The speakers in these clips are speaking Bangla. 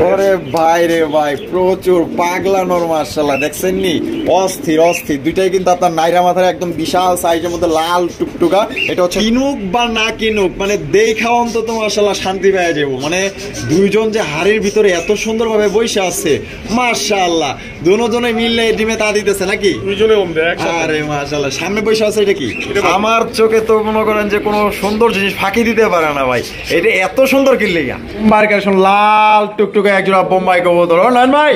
ওরে ভাই রে ভাই, প্রচুর পাগলানোর মাশাআল্লাহ, দেখছেন নি? অস্থির অস্থির দুইটাই কিন্তু আপনার নাইরা মাথার একদম বিশাল সাইজের মধ্যে লাল টুকটুকা। এটা হচ্ছে কিনুক বা না কিনুক, মানে দেখা অন্তত মাশাআল্লাহ শান্তি পেয়ে যাবো। মানে দুইজন যে হাড়ির ভিতরে এত সুন্দরভাবে বসে আছে মাশাআল্লাহ, দুজনে মিললে ডিমে তা দিতেছে নাকি? আরে মাশাআল্লাহ, সামনে বসে আছে এটা কি? আমার চোখে তো মনে করেন যে কোনো সুন্দর জিনিস ফাঁকি দিতে পারে না ভাই। এটা এত সুন্দর কিনলে কালেকশন, লাল টুকটুকে একজোড়া বোম্বাই কবুতর। নয়ন ভাই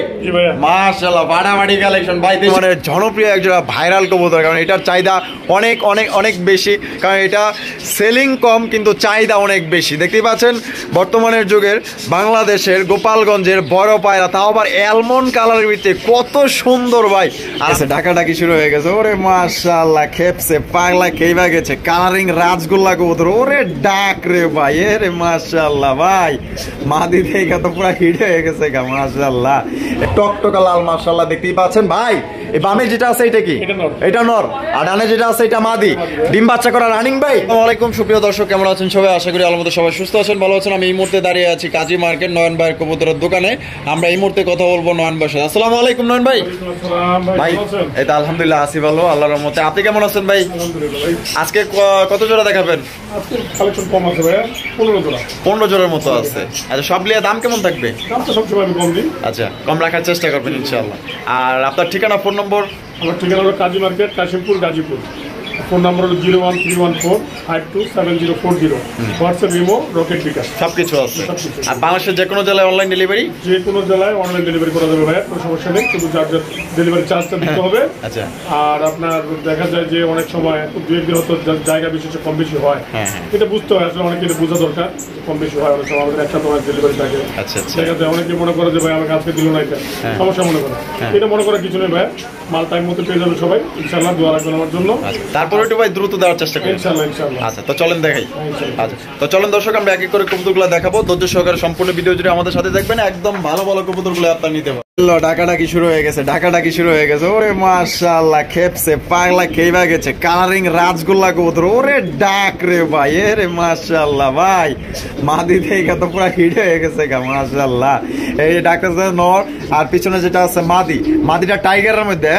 মাশাআল্লাহ বাড়াবাড়ি কালেকশন ভাই, মানে জনপ্রিয় একজোড়া ভাইরাল কবুতর। কারণ এটার চাহিদা অনেক অনেক অনেক বেশি, কারণ এটা সেলিং কম কিন্তু চাহিদা অনেক বেশি। দেখতেই পাচ্ছেন বর্তমানের যুগের বাংলাদেশের গোপালগঞ্জের বড় পায়রা, তাও আবার অ্যালমন্ড কালারের ভিতরে, কত সুন্দর ভাই। আচ্ছা ডাকাডাকি শুরু হয়ে গেছে। ওরে মাশাআল্লাহ, খেপছে পাগলা খেইবা গেছে কালারিং রাজগোল্লা কবুতর। ওরে ডাক রে ভাই, এরে মাশাআল্লাহ ভাই, মাদি থেকে তো পুরো হিট হয়ে গেছে গা মাশাআল্লাহ। টকটকা লাল মাশাআল্লাহ, দেখতেই পাচ্ছেন ভাই। এই বামে যেটা আছে এটা কি? এটা নর, আর ডানে যেটা আছে এটা মাদি। ডিম বাচ্চা করা রানিং ভাই। আসসালামু আলাইকুম সুপ্রিয় দর্শক, কেমন আছেন সবাই? আশা করি আল্লাহর মধ্যে সবাই সুস্থ আছেন, ভালো আছেন। আমি এই মুহূর্তে দাঁড়িয়ে আছি কাজী মার্কেট নয়ন ভাইয়ের কবুতরের দোকানে। আমরা এই মুহূর্তে কথা বলবো নয়ন ভাইয়ের সাথে। আসসালামু আলাইকুম নয়ন ভাই। ভাই এই তো আলহামদুলিল্লাহ আছি ভালো, আল্লাহর রহমতে। আপনি কেমন আছেন ভাই? আজকে কত জোড়া দেখাবেন? 15 জোড়ার মতো আছে। আচ্ছা সব লিয়ে দাম কেমন থাকবে? আচ্ছা কম রাখার চেষ্টা করবেন ইনশাআল্লাহ। আর আপনার ঠিকানা, ফোন নম্বর? আমার ঠিকানা হলো Kazi market, Kashimpur, Gazipur. Phone number হলো 01314527040। হোয়াটসঅ্যাপ, ইমো, রকেট বিকাশ সবকিছু আছে। আর বাংলাদেশের যে কোনো জেলায় অনলাইন ডেলিভারি? যে কোনো জেলায় অনলাইন ডেলিভারি করা যাবে ভাইয়া, কোনো সমস্যা নেই। শুধু ডেলিভারি চার্জটা দিতে হবে। আচ্ছা। আর আপনার দেখা যায় যে অনেক সময় দু একদিন হয়তো জায়গা বিশেষে কম বেশি হয়, এটা বুঝতে হয় আসলে, অনেকে এটা বোঝা দরকার। কম বেশি হয় অনেক সময়, আমাদের একটা তোমার ডেলিভারি থাকে। আচ্ছা আচ্ছা। দেখা যায় অনেকে মনে করে যে ভাই আমাকে আজকে দিল না, এটা সমস্যা মনে করে। এটা মনে করার কিছু নেই ভাইয়া, মাল টাইম মতো পেয়ে যাবে সবাই ইনশাআল্লাহ। দোয়া রাখবেন আমার জন্য। তারপরে একটু ভাই দ্রুত দেওয়ার চেষ্টা করি ইনশাআল্লাহ ইনশাআল্লাহ। আচ্ছা তো চলেন দেখাই। আচ্ছা তো চলেন দর্শক, আমরা এক এক করে কবুতরগুলো দেখাবো। ধৈর্য সহকারে সম্পূর্ণ ভিডিও জুড়ে আমাদের সাথে দেখবেন, একদম ভালো ভালো কবুতরগুলো আপনারা নিতে পারবেন। ডাকাডাকি শুরু হয়ে গেছে, ডাকাডাকি শুরু হয়ে গেছে। ওরে মাশাআল্লাহ, খেপছে পাগলা খেইবা গেছে কালারিং রাজগোল্লা কবুতর। ওরে ডাক রে ভাই, এরে মাশাআল্লাহ ভাই, মাদি থেকে তো পুরো হিট হয়ে গেছে গা মাশাআল্লাহ। এই ডাকতেছে নর, আর পিছনে যেটা আছে মাদি, মাদিটা টাইগারের মধ্যে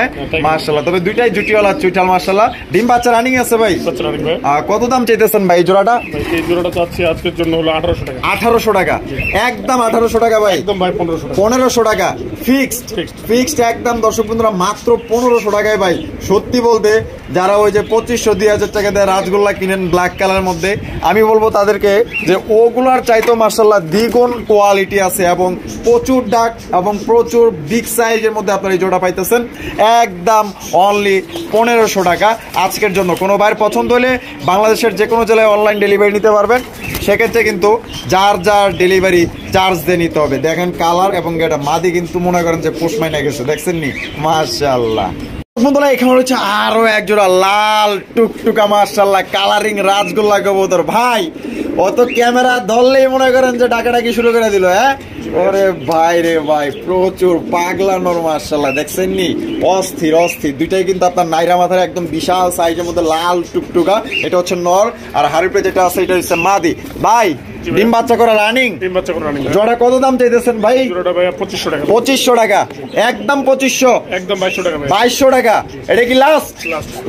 মাশাআল্লাহ। তবে দুইটাই জুটিওয়ালা চুইটাল মাশাআল্লাহ। ডিম বাচ্চা রানিং আছে ভাই। কত দাম চাইতেছেন ভাই এই জোড়াটা? এই জোড়াটা চাচ্ছি আজকের জন্য হলো 1800 টাকা। 1800 টাকা একদম 1800 টাকা ভাই, একদম ভাই 1500 টাকা ফিক্সড একদম। দর্শক বন্ধুরা মাত্র 1500 টাকায় ভাই। সত্যি বলতে যারা ওই যে 2500-2000 টাকা দিয়ে রাজগোল্লা কিনেন ব্ল্যাক কালারের মধ্যে, আমি বলবো তাদেরকে যে ওগুলার চাইতো মাশাআল্লাহ দ্বিগুণ কোয়ালিটি আছে এবং প্রচুর ডাক এবং প্রচুর বিগ সাইজের মধ্যে আপনারা এই জোড়া পাইতেছেন একদম অনলি 1500 টাকা আজকের জন্য। কোনো ভাইয়ের পছন্দ হলে বাংলাদেশের যে কোনো জেলায় অনলাইন ডেলিভারি নিতে পারবেন। সেক্ষেত্রে কিন্তু যার যার ডেলিভারি চার্জ দিয়ে নিতে হবে। দেখেন কালার এবং এটা মাদি কিন্তু মনে করেন যে পোষ মাইনা গেছে, দেখছেন নি মাশাআল্লাহ। বন্ধুরা এখানে রয়েছে আরো একজোড়া লাল টুকটুকা মাশাআল্লাহ কালারিং রাজগোল্লা কবুতর। ভাই অত ক্যামেরা ধরলেই মনে করেন যে ডাকাডাকি শুরু করে দিল। ওরে ভাই রে ভাই, প্রচুর পাগলানোর মাশাআল্লাহ, দেখছেন নি? অস্থির অস্থির দুইটাই কিন্তু আপনার নাইরা মাথার একদম বিশাল সাইজের মধ্যে লাল টুকটুকা। এটা হচ্ছে নর, আর হাড়িতে যেটা আছে এটা হচ্ছে মাদি। ভাই ডিম বাচ্চা করা রানিং, জোড়া কত দাম চাইতেছেন ভাই? জোড়াটা ভাই 2500 টাকা। 2500 টাকা একদম 2500, একদম 2200 টাকা ভাই। 2200 টাকা এটা কি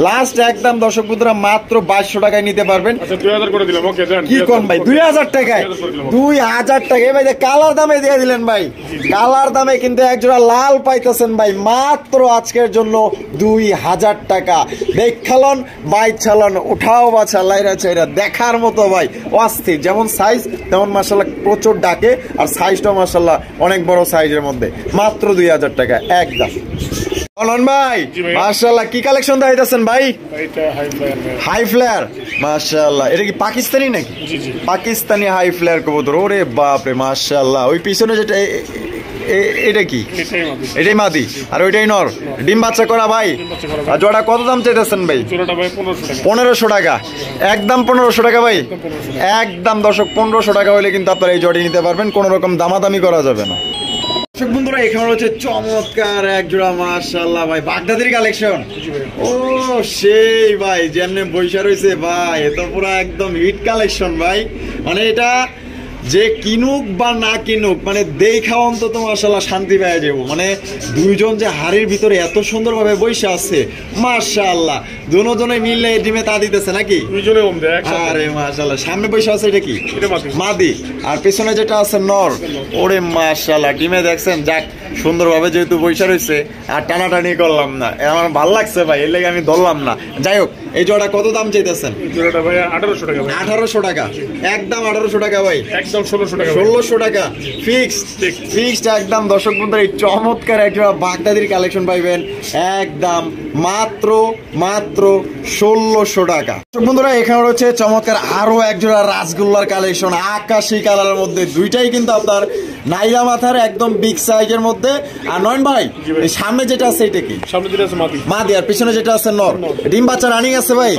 লাস্ট একদম? দর্শক বন্ধুরা মাত্র 2200 টাকায় নিতে পারবেন। আচ্ছা 2000 করে দিলাম। ওকে দেন। কি কোন ভাই 2000 টাকায়? 2000 টাকায় ভাই কালার দামে দিয়ে দিলেন ভাই। কালার দামে কিন্তু এক জোড়া লাল পাইতেছেন ভাই মাত্র আজকের জন্য 2000 টাকা। দেখালন বাই চালান, উঠাও বাছা লাইরা চাইরা দেখার মতো ভাই, অস্থির। যেমন সাইজ তেমন মাশাআল্লাহ প্রচুর ডাকে, আর সাইজটা মাশাআল্লাহ অনেক বড় সাইজের মধ্যে। মাত্র 2000 টাকা একদম। অনন ভাই মাশাআল্লাহ কি কালেকশন দেখাইতেছেন ভাই? এটা হাই ফ্লেয়ার মাশাআল্লাহ। এটা কি পাকিস্তানি নাকি? জি জি পাকিস্তানি হাই ফ্লেয়ার কবুতর। ওরে বাপ রে মাশাআল্লাহ। ওই পিছনে যেটা এটা কি? এটাই মাদি আর ওইটাই নর। ডিম বাচ্চা করা ভাই। আর জোড়া কত দাম চাইতেছেন ভাই? জোড়াটা ভাই 1500 টাকা। 1500 টাকা একদম 1500 টাকা ভাই একদম। দর্শক 1500 টাকা হলে কিন্তু আপনারা এই জোড়ি নিতে পারবেন, কোনো রকম দামাদামি করা যাবে না। দর্শক বন্ধুরা এখানে হচ্ছে চমৎকার এক জোড়া মাশাআল্লাহ ভাই বাগদাদির কালেকশন। ও সেই ভাই যেমনে বৈশা রয়েছে ভাই, এত পুরো একদম হিট কালেকশন ভাই। মানে এটা যে কিনুক বা না কিনুক মানে দেখা অন্তত মাশাআল্লাহ শান্তি পেয়ে যাবো। মানে দুইজন যে হাড়ির ভিতরে এত সুন্দরভাবে বসে আছে মাশাআল্লাহ, দুজনে মিলে ডিমে তা দিতেছে নাকি? দুইজনে ওম দেয় একসাথে। আরে মাশাআল্লাহ, সামনে বসে আছে এটা কি? এটা মাদি। মাদি। আর পেছনে যেটা আছে নর। ওরে মাশাআল্লাহ, ডিমে দেখছেন, যাক সুন্দরভাবে যেহেতু বসে রয়েছে আর টানাটানি করলাম না, আমার ভালো লাগছে ভাই, এর লেগে আমি ধরলাম না। যাই হোক, এই জোড়া কত দাম চাইতেছেন? জোড়াটা ভাই 1800 টাকা ভাই। 1800 টাকা, একদম 1800 টাকা ভাই, একদম 1600 টাকা। 1600 টাকা ফিক্সড একদম। দর্শক বন্ধুরা, এই চমৎকার একটা বাগদাদির কালেকশন পাইবেন একদম মাত্র 1600 টাকা। দর্শক বন্ধুরা, এখানে রয়েছে চমৎকার আরো এক জোড়া রাসগোল্লার কালেকশন, আকাশি কালারের মধ্যে, দুইটাই কিন্তু আপনার নাইরা মাথার একদম বিগ সাইজের মধ্যে। আর নয়ন ভাই, এই সামনে যেটা আছে এটা কি? সামনে যেটা আছে মাদি। মাদি, আর পিছনে যেটা আছে নর। ডিম বাচ্চা রানিং আছে ভাই?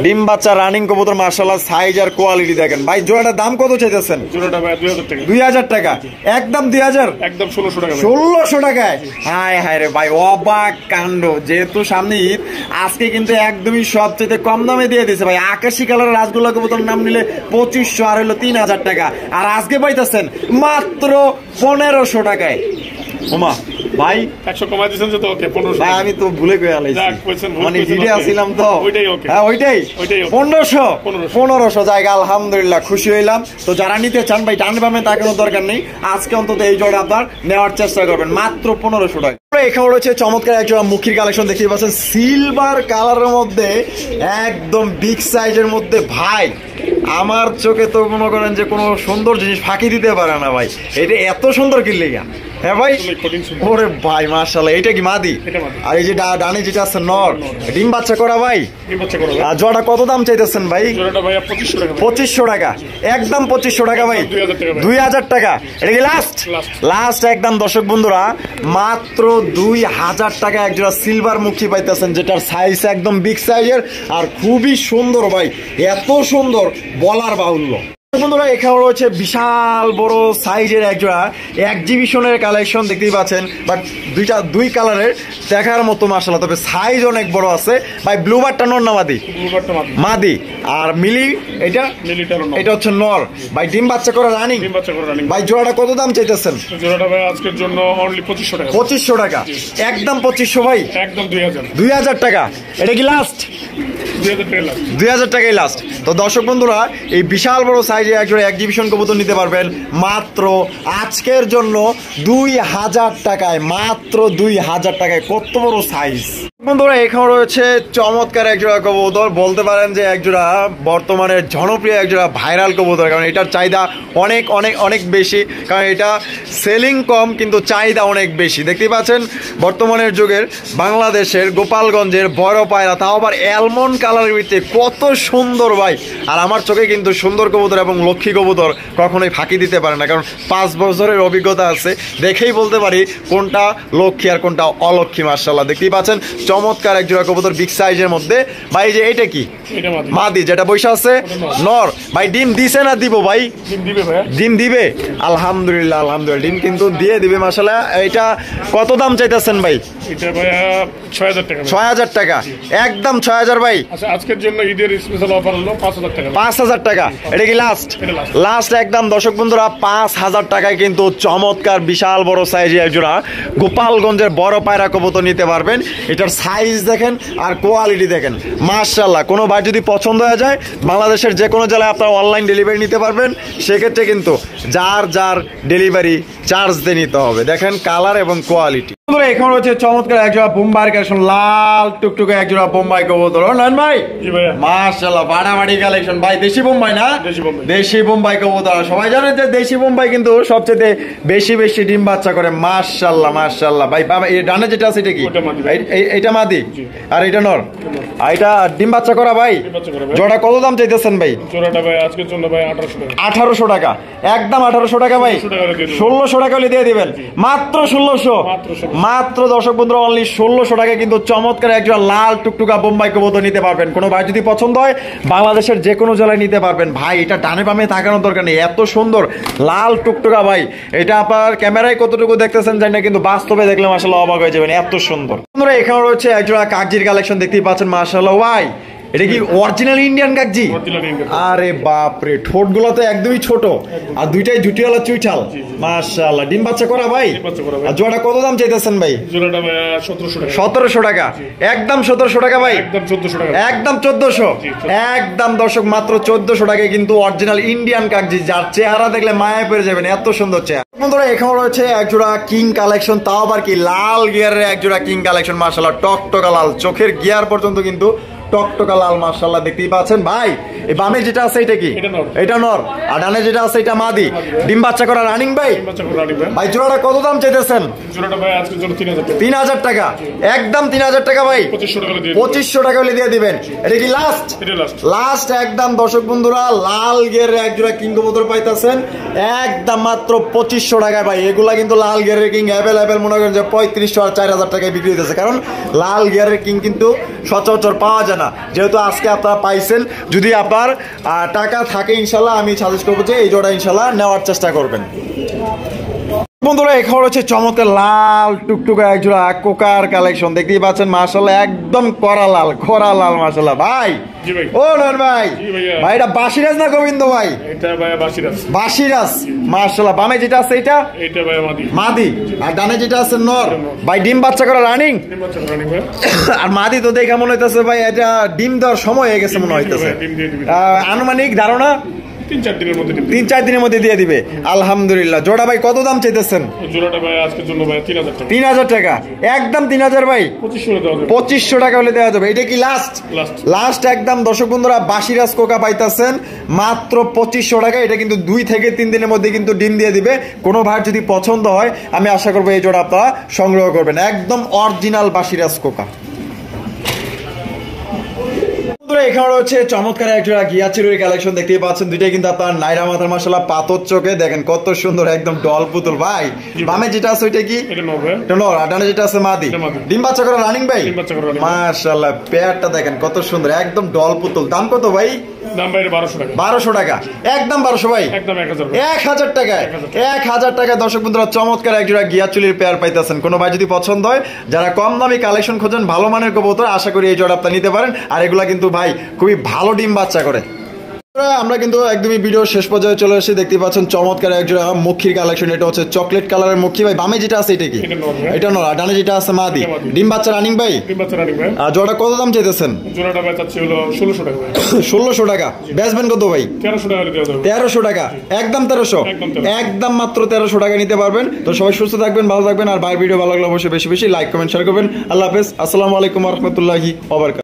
ডিম বাচ্চা রানিং কবুতর, মাশাআল্লাহ সাইজ আর কোয়ালিটি দেখেন ভাই। জোড়াটার দাম কত চাইতেছেন? জোড়াটা ভাই 2000 টাকা। 2000 টাকা, একদম 2000, একদম 1600 টাকা। 1600 টাকায়? হায় হায় রে ভাই, অবাক কাণ্ড। যেহেতু সামনে ঈদ, আজকে কিন্তু একদমই সবচেয়ে কম দামে দিয়ে দিছে ভাই। আকাশি কালারের রাসগোল্লা কবুতর নাম নিলে 2500, আর হলো 3000 টাকা, আর আজকে পাইতেছেন মাত্র 1500 টাকায়। ওমা ভাই, 100 কমাই দিয়েছেন যে, তো ওকে 1500। ভাই আমি তো ভুলে গেলাম, মানে ভিডিও আসছিলাম তো। ওইটাই ওকে। হ্যাঁ ওইটাই 1500 জায়গা। আলহামদুলিল্লাহ, খুশি হইলাম। তো যারা নিতে চান ভাই, টান বামে তাকানোর দরকার নেই, আজকে অন্তত এই জোড়া আপনার নেওয়ার চেষ্টা করবেন মাত্র 1500 টাকা। এখানে রয়েছে চমৎকার একটা মুখির কালেকশন, দেখতে পাচ্ছেন সিলভার কালারের মধ্যে একদম বিগ সাইজের মধ্যে। ভাই আমার চোখে তো মনে করেন যে কোনো সুন্দর জিনিস ফাঁকি দিতে পারে না ভাই, এটা এত সুন্দর কিনলে গা। হ্যাঁ ভাই, ওরে ভাই মাশাআল্লাহ, এটা কি মাদি? আর এই যে ডানে যেটা আছে নর, ডিম বাচ্চা করা ভাই। আর জোড়া কত দাম চাইতেছেন ভাই? জোড়াটা ভাই 2500 টাকা। 2500 টাকা, একদম 2500 টাকা ভাই। 2000 টাকা, এটা কি লাস্ট একদম। দর্শক বন্ধুরা, মাত্র 2000 টাকা এক জোড়া সিলভার মুখী পাইতেছেন, যেটার সাইজ একদম বিগ সাইজের আর খুবই সুন্দর ভাই, এত সুন্দর বলার বাহুল্য। বন্ধুরা, এখানে রয়েছে বিশাল বড় সাইজের একজোড়া এক্সিবিশনের কালেকশন, দেখতেই পাচ্ছেন, বাট দুই কালারের দেখার মতো মাশাআল্লাহ, তবে সাইজ অনেক বড় আছে ভাই। ব্লুবারটা নর না মাদি? মাদি। আর মিলি এটা হচ্ছে নর ভাই। ডিম বাচ্চা করা রানিং ভাই। জোড়াটা কত দাম চাইতেছেন? জোড়াটা ভাই আজকের জন্য অনলি 2500 টাকা। 2500 টাকা, একদম 2500 ভাই, একদম 2000। 2000 টাকা, এটা কি লাস্ট? 2000 টাকাই লাস্ট। তো দর্শক বন্ধুরা, এই বিশাল বড় সাইজে একজোড়া এক্সিবিশন কবুতর নিতে পারবেন মাত্র আজকের জন্য 2000 টাকায়, মাত্র 2000 টাকায়। কত বড় সাইজ বন্ধুরা। এখানে রয়েছে চমৎকার একজোড়া কবুতর, বলতে পারেন যে একজোড়া বর্তমানে জনপ্রিয় একজোড়া ভাইরাল কবুতর, কারণ এটার চাহিদা অনেক অনেক অনেক বেশি, কারণ এটা সেলিং কম কিন্তু চাহিদা অনেক বেশি। দেখতেই পাচ্ছেন বর্তমানের যুগের বাংলাদেশের গোপালগঞ্জের বড় পায়রা, তাও আবার অ্যালমন্ড কালারের ভিতরে, কত সুন্দর ভাই। আর আমার চোখে কিন্তু সুন্দর কবুতর এবং লক্ষ্মী কবুতর কখনোই ফাঁকি দিতে পারে না, কারণ 5 বছরের অভিজ্ঞতা আছে, দেখেই বলতে পারি কোনটা লক্ষ্মী আর কোনটা অলক্ষ্মী। মাশাআল্লাহ, দেখতেই পাচ্ছেন চমৎকার এক জোড়া কবুতর বিগ সাইজের মধ্যে ভাই। যে এটা কি? মাদি। যেটা বৈশা আছে নর ভাই। ডিম দিছে না দিব ভাই? ডিম দিবে, আলহামদুলিল্লাহ আলহামদুলিল্লাহ, ডিম কিন্তু দিয়ে দিবে মাশাআল্লাহ। এটা কত দাম চাইতেছেন ভাই? এটা ভাই 6000 টাকা। 6000 টাকা, একদম 6000 ভাই। আচ্ছা, আজকের জন্য ঈদের স্পেশাল অফার হলো 5000 টাকা। 5000 টাকা, এটা কি লাস্ট একদম। দর্শক বন্ধুরা, 5000 টাকায় কিন্তু চমৎকার বিশাল বড় সাইজে একজোড়া গোপালগঞ্জের বড় পায়রা কবুতর নিতে পারবেন। এটার সাইজ দেখেন আর কোয়ালিটি দেখেন মাশাআল্লাহ। কোনো ভাই যদি পছন্দ হয়ে যায়, বাংলাদেশের যে কোনো জেলায় আপনারা অনলাইন ডেলিভারি নিতে পারবেন, সেক্ষেত্রে কিন্তু যার ডেলিভারি চার্জ দিয়ে নিতে হবে। দেখেন কালার এবং কোয়ালিটি। এখানে হচ্ছে চমৎকার একজোড়া বোম্বাই কালেকশন, লাল টুকটুকে একজোড়া বোম্বাই কবুতর। নয়ন ভাই, মাশাআল্লাহ বাড়াবাড়ি কালেকশন ভাই। দেশি বোম্বাই না? দেশি বোম্বাই কবুতর। সবাই জানেন যে দেশি বোম্বাই কিন্তু সবচেয়ে বেশি ডিম বাচ্চা করে। মাশাআল্লাহ মাশাআল্লাহ ভাই। এই ডানে যেটা আছে এটা কি? এটা মাদি, আর এটা নর। আর এটা ডিম বাচ্চা করা ভাই। জোড়া কত দাম চাইতেছেন ভাই? জোড়াটা ভাই আজকের জন্য ভাই 1800 টাকা। 1800 টাকা, একদম 1800 টাকা ভাই। 1600 টাকা হলে দিয়ে দিবেন, মাত্র 1600। মাত্র দর্শক বন্ধুরা, অনলি 1600 টাকা কিন্তু চমৎকার একজন লাল টুকটুকা বোম্বাই কবুতর নিতে পারবেন। কোনো ভাই যদি পছন্দ হয়, বাংলাদেশের যে কোনো জেলায় নিতে পারবেন ভাই। এটা ডানে বামে তাকানোর দরকার নেই, এত সুন্দর লাল টুকটুকা ভাই। এটা আপনার ক্যামেরায় কতটুকু দেখতেছেন জানি না, কিন্তু বাস্তবে দেখলে মাশাআল্লাহ অবাক হয়ে যাবেন, এত সুন্দর। বন্ধুরা, এখানে রয়েছে একজোড়া কাগজির কালেকশন, দেখতেই পাচ্ছেন মাশাআল্লাহ ভাই। এটা কি অরিজিনাল ইন্ডিয়ান কাকজি? Original Indian। আরে বাপরে, ঠোঁটগুলো তো একদমই ছোট আর দুইটাই জুটিওয়ালা চুইঠাল, মাশাআল্লাহ। ডিম বাচ্চা করা ভাই? ডিম বাচ্চা করা ভাই। আর জোড়াটা কত দাম চাইতেছেন ভাই? জোড়াটা ভাই 1700 টাকা। 1700 টাকা, একদম 1700 টাকা ভাই, একদম 1400 টাকা। একদম 1400, একদম দর্শক মাত্র 1400 টাকায় কিন্তু অরিজিনাল ইন্ডিয়ান কাকজি, যার চেহারা দেখলে মায়ায় পড়ে যাবেন, এত সুন্দর চেহারা। বন্ধুরা এখানে রয়েছে একজোড়া কিং কালেকশন, তাও আবার কি লাল গিয়ারের একজোড়া কিং কালেকশন, মাশাআল্লাহ টকটকা লাল, চোখের গিয়ার পর্যন্ত কিন্তু টকটকা লাল, মাশাআল্লাহ দেখতেই পাচ্ছেন ভাই। এই বামে যেটা আছে এটা কি? এটা নর, আর ডানে যেটা আছে এটা মাদি। ডিম বাচ্চা করা রানিং ভাই? ডিম বাচ্চা করা রানিং ভাই। ভাই জোড়াটা কত দাম চাইতেছেন? জোড়াটা ভাই আজকের জন্য 3000 টাকা। 3000 টাকা, একদম 3000 টাকা ভাই, 2500 টাকা দিয়ে 2500 টাকা হলে দিয়ে দিবেন। এটা কি লাস্ট? এটা লাস্ট। লাস্ট একদম দর্শক বন্ধুরা, লাল গিয়ারের একজোড়া কিং কবুতর পাইতেছেন একদম মাত্র 2500 টাকায় ভাই। এগুলা কিন্তু লাল গিয়ারের কিং অ্যাভেলেবেল মনে করেন যে 3500 আর 4000 টাকায় বিক্রি হইতেছে, কারণ লাল গিয়ারের কিং কিন্তু সচরাচর পাওয়া যায় না। যেহেতু আজকে আপনারা পাইছেন, যদি আপনার টাকা থাকে ইনশাল্লাহ আমি সাজেস্ট করবো যে এই জোড়া ইনশাল্লাহ নেওয়ার চেষ্টা করবেন। বন্ধুরা এখানে হচ্ছে চমৎকার লাল টুকটুকা একজোড়া কোকার কালেকশন, দেখতেই পাচ্ছেন মাশাআল্লাহ একদম কড়া লাল, খরা লাল, মাশাআল্লাহ ভাই। জি ভাই। ও নর ভাই, ভাই এটা বাসিরাজ না গোবিন্দ ভাই? এটা ভাই বাসিরাজ। বাসিরাজ, মাশাআল্লাহ। বামে যেটা আছে এটা? এটা ভাই মাদি। মাদি। আর ডানে যেটা আছে নর। ভাই ডিম বাচ্চা করা রানিং? ডিম বাচ্চা করা রানিং ভাই। আর মাদি তো দেখে মনে হইতেছে ভাই এটা ডিম দেওয়ার সময় হয়ে গেছে মনে হইতেছে। ডিম দিয়ে দিবি। আনুমানিক ধারণা 3-4 দিনের মধ্যে ডিম। 3-4 দিনের মধ্যে দিয়ে দিবে, আলহামদুলিল্লাহ। জোড়া ভাই কত দাম চাইতেছেন? জোড়াটা ভাই আজকের জন্য ভাই 3000 টাকা। 3000 টাকা, একদম 3000 ভাই, 2500 টাকা দেওয়া যাবে। 2500 টাকা হলে দেওয়া যাবে। এটা কি লাস্ট? লাস্ট। লাস্ট একদম দর্শক বন্ধুরা, বাসিরাজ কোকা পাইতেছেন মাত্র 2500 টাকা। এটা কিন্তু 2 থেকে 3 দিনের মধ্যে কিন্তু ডিম দিয়ে দিবে। কোনো ভাই যদি পছন্দ হয় আমি আশা করবো এই জোড়া আপনারা সংগ্রহ করবেন, একদম অরিজিনাল বাসিরাজ কোকা। এখানে রয়েছে চমৎকার একজোড়া গিয়াচিরুর কালেকশন, দেখতেই পাচ্ছেন দুইটাই কিন্তু আপনার নাইরা মাথার, মাশাআল্লাহ পাথর চোখে, দেখেন কত সুন্দর, একদম ডল পুতুল ভাই। বামে যেটা আছে ওইটা কি? এটা নর ভাই। এটা নর, আর ডানে যেটা আছে মাদি। ডিম বাচ্চা করা রানিং ভাই? ডিম বাচ্চা করা রানিং। মাশাআল্লাহ পেয়ারটা দেখেন কত সুন্দর, একদম ডল পুতুল। দাম কত ভাই? দাম ভাই 1200 টাকা। 1200 টাকা, একদম 1200 ভাই, একদম 1000 1000 টাকায়। 1000 টাকায় দর্শক বন্ধুরা চমৎকার একজোড়া গিয়াচুলির পেয়ার পাইতেছেন। কোনো ভাই যদি পছন্দ হয়, যারা কম দামি কালেকশন খোঁজেন, ভালো মানের কবুতর, আশা করি এই জোড়া আপনি নিতে পারেন। আর এগুলা কিন্তু ভাই খুবই ভালো ডিম বাচ্চা করে। আমরা কিন্তু একদমই ভিডিও শেষ পর্যায়ে চলে এসেছি, দেখতে পাচ্ছেন চমৎকার একজোড়া মুখির কালেকশন। এটা হচ্ছে চকলেট কালারের মুখি ভাই। বামে যেটা আছে এটা কি? এটা নর, আর ডানে যেটা আছে মাদি। ডিম বাচ্চা রানিং ভাই? ডিম বাচ্চা রানিং ভাই। আর জোড়া কত দাম চাইতেছেন? জোড়াটা ভাই চাচ্ছি হলো 1600 টাকা ভাই। 1600 টাকা, বেচবেন কত ভাই? 1300 টাকা হলে দেওয়া যাবে। 1300 টাকা, একদম 1300, একদম মাত্র 1300 টাকা নিতে পারবেন। তো সবাই সুস্থ থাকবেন, ভালো থাকবেন। আর ভাই ভিডিও ভালো লাগলে অবশ্যই বেশি বেশি লাইক কমেন্ট শেয়ার করবেন। আল্লাহ হাফেজ, আসসালামু আলাইকুম ওয়া রাহমাতুল্লাহি ওয়া বারাকাতুহু।